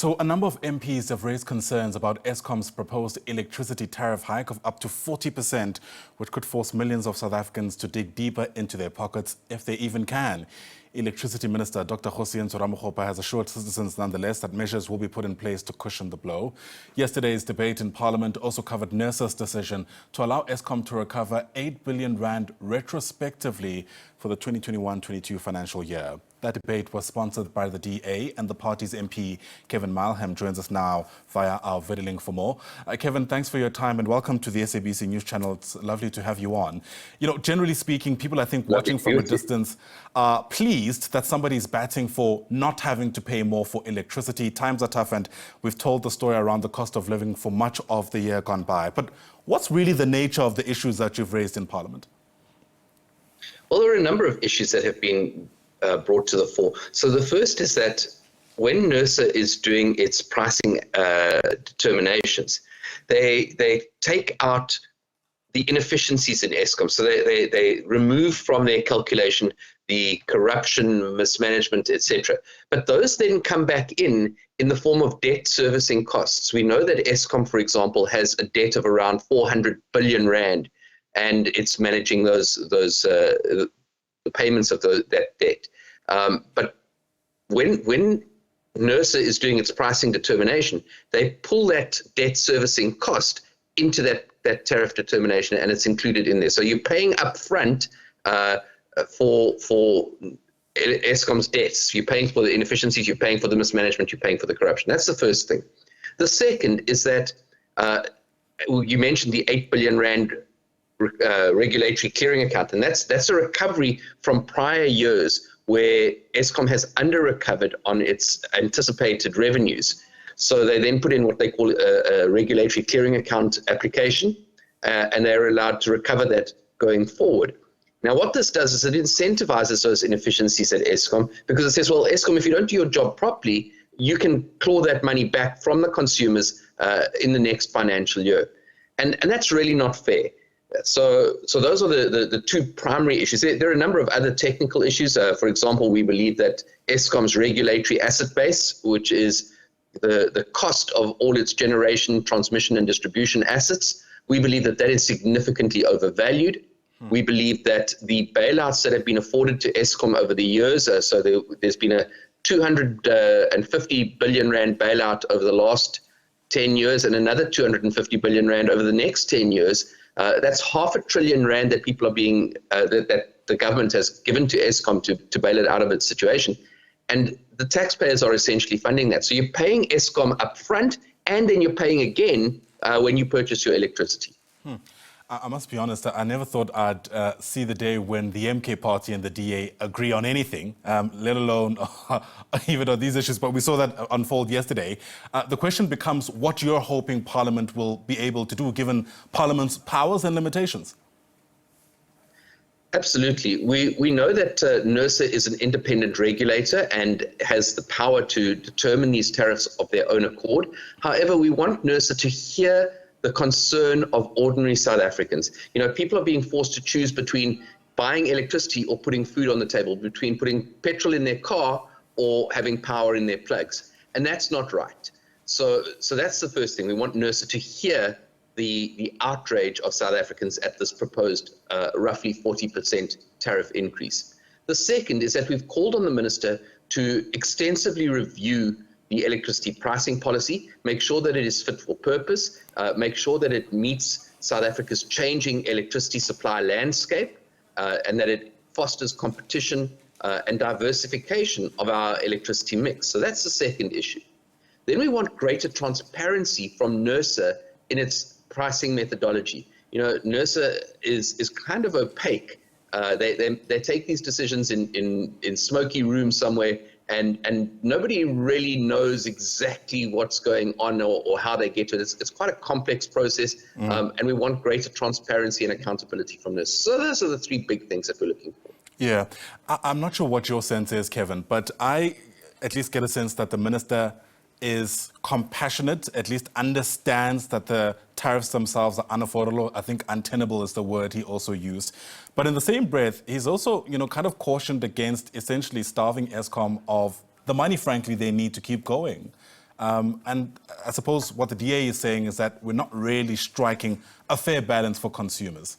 So a number of MPs have raised concerns about Eskom's proposed electricity tariff hike of up to 40%, which could force millions of South Africans to dig deeper into their pockets, if they even can. Electricity Minister Dr. Kgosientsho Ramokgopa has assured citizens nonetheless that measures will be put in place to cushion the blow. Yesterday's debate in Parliament also covered NERSA's decision to allow Eskom to recover 8 billion rand retrospectively for the 2021-22 financial year. That debate was sponsored by the DA, and the party's MP Kevin Mileham joins us now via our video link for more. Kevin, thanks for your time and welcome to the SABC News Channel. It's lovely to have you on. You know, generally speaking, people I think watching from a distance are pleased that somebody's batting for not having to pay more for electricity. Times are tough, and we've told the story around the cost of living for much of the year gone by. But what's really the nature of the issues that you've raised in Parliament? Well, there are a number of issues that have been brought to the fore. So the first is that when NERSA is doing its pricing determinations, they take out the inefficiencies in Eskom. So they remove from their calculation the corruption, mismanagement, etc. But those then come back in the form of debt servicing costs. We know that Eskom, for example, has a debt of around 400 billion rand, and it's managing the payments of that debt. But when NERSA is doing its pricing determination, they pull that debt servicing cost into that tariff determination, and it's included in there. So you're paying up front for Eskom's debts. You're paying for the inefficiencies, you're paying for the mismanagement, you're paying for the corruption. That's the first thing. The second is that you mentioned the 8 billion rand regulatory clearing account, and that's a recovery from prior years where Eskom has under-recovered on its anticipated revenues. So they then put in what they call a regulatory clearing account application, and they're allowed to recover that going forward. Now, what this does is it incentivizes those inefficiencies at Eskom, because it says, well, Eskom, if you don't do your job properly, you can claw that money back from the consumers in the next financial year. And that's really not fair. So those are the two primary issues. There are a number of other technical issues. For example, we believe that Eskom's regulatory asset base, which is the cost of all its generation, transmission, and distribution assets, we believe that is significantly overvalued. We believe that the bailouts that have been afforded to Eskom over the years, so there's been a 250 billion rand bailout over the last 10 years and another 250 billion rand over the next 10 years. That's R500 billion rand that people are being that the government has given to Eskom to bail it out of its situation, and the taxpayers are essentially funding that. So you're paying Eskom up front, and then you're paying again when you purchase your electricity. I must be honest, I never thought I'd see the day when the MK party and the DA agree on anything, let alone even on these issues. But we saw that unfold yesterday. The question becomes what you're hoping Parliament will be able to do, given Parliament's powers and limitations. Absolutely. We know that NERSA is an independent regulator and has the power to determine these tariffs of their own accord. However, we want NERSA to hear the concern of ordinary South Africans. You know, people are being forced to choose between buying electricity or putting food on the table, between putting petrol in their car or having power in their plugs. And that's not right. So that's the first thing. We want NERSA to hear the outrage of South Africans at this proposed roughly 40% tariff increase. The second is that we've called on the minister to extensively review the electricity pricing policy, make sure that it is fit for purpose, make sure that it meets South Africa's changing electricity supply landscape, and that it fosters competition and diversification of our electricity mix. So that's the second issue. Then we want greater transparency from NERSA in its pricing methodology. You know, NERSA is kind of opaque. They take these decisions in smoky rooms somewhere, and nobody really knows exactly what's going on or how they get to it. It's quite a complex process, and we want greater transparency and accountability from this. So those are the three big things that we're looking for. Yeah, I'm not sure what your sense is, Kevin, but I at least get a sense that the minister is compassionate, at least understands that the tariffs themselves are unaffordable. I think untenable is the word he also used. But in the same breath, he's also, kind of cautioned against essentially starving Eskom of the money, frankly, they need to keep going. And I suppose what the DA is saying is that we're not really striking a fair balance for consumers.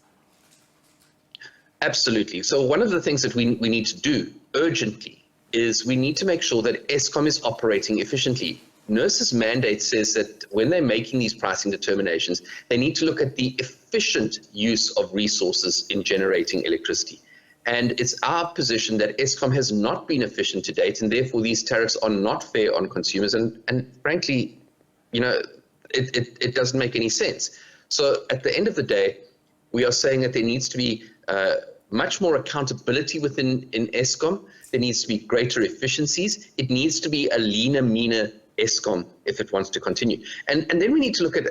Absolutely. So one of the things that we need to do urgently is we need to make sure that Eskom is operating efficiently. NERSA's mandate says that when they're making these pricing determinations, they need to look at the efficient use of resources in generating electricity. And it's our position that Eskom has not been efficient to date, and therefore these tariffs are not fair on consumers. And frankly, it doesn't make any sense. So at the end of the day, we are saying that there needs to be much more accountability in Eskom. There needs to be greater efficiencies. It needs to be a leaner, meaner Eskom if it wants to continue. And then we need to look at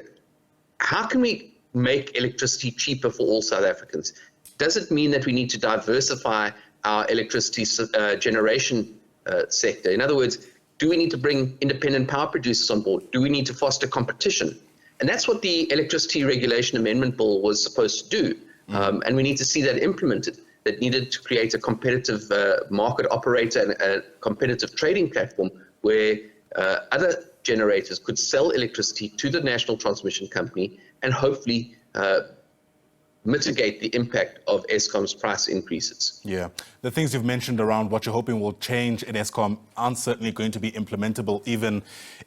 how can we make electricity cheaper for all South Africans? Does it mean that we need to diversify our electricity generation sector? In other words, do we need to bring independent power producers on board? Do we need to foster competition? And that's what the Electricity Regulation Amendment Bill was supposed to do. And we need to see that implemented. That needed to create a competitive market operator and a competitive trading platform where other generators could sell electricity to the national transmission company and hopefully mitigate the impact of Eskom's price increases. Yeah, the things you've mentioned around what you're hoping will change in Eskom aren't certainly going to be implementable even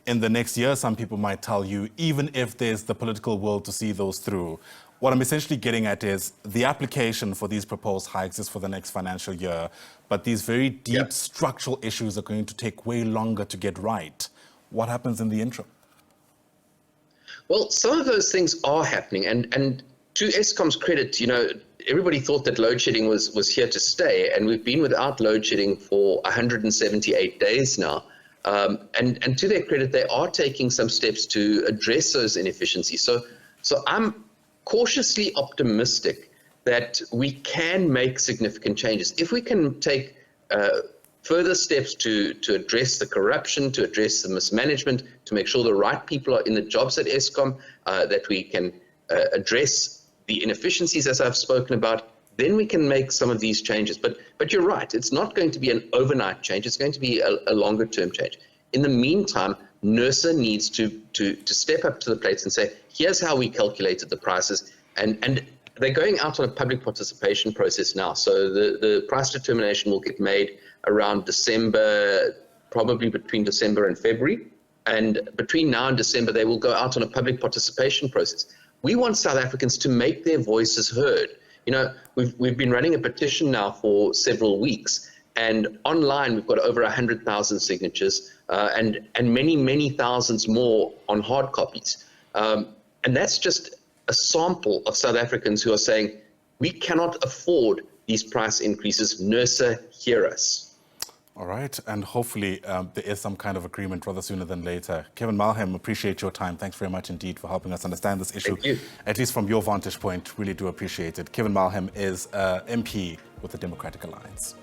in the next year, some people might tell you, even if there's the political will to see those through. What I'm essentially getting at is the application for these proposed hikes is for the next financial year, but these very deep structural issues are going to take way longer to get right. What happens in the interim? Well, some of those things are happening, and to Eskom's credit, everybody thought that load shedding was here to stay, and we've been without load shedding for 178 days now. And to their credit, they are taking some steps to address those inefficiencies. So I'm cautiously optimistic that we can make significant changes. If we can take further steps to address the corruption, to address the mismanagement, to make sure the right people are in the jobs at Eskom, that we can address the inefficiencies as I've spoken about, then we can make some of these changes. But you're right, it's not going to be an overnight change, it's going to be a longer term change. In the meantime, NERSA needs to step up to the plate and say, here's how we calculated the prices, and they're going out on a public participation process now. So the price determination will get made around December, probably between December and February. And between now and December, they will go out on a public participation process. We want South Africans to make their voices heard. We've been running a petition now for several weeks, and online we've got over 100,000 signatures and many thousands more on hard copies. And that's just a sample of South Africans who are saying, we cannot afford these price increases. NERSA, hear us. All right, and hopefully there is some kind of agreement rather sooner than later. Kevin Mileham, appreciate your time. Thanks very much indeed for helping us understand this issue. Thank you. At least from your vantage point, really do appreciate it. Kevin Mileham is MP with the Democratic Alliance.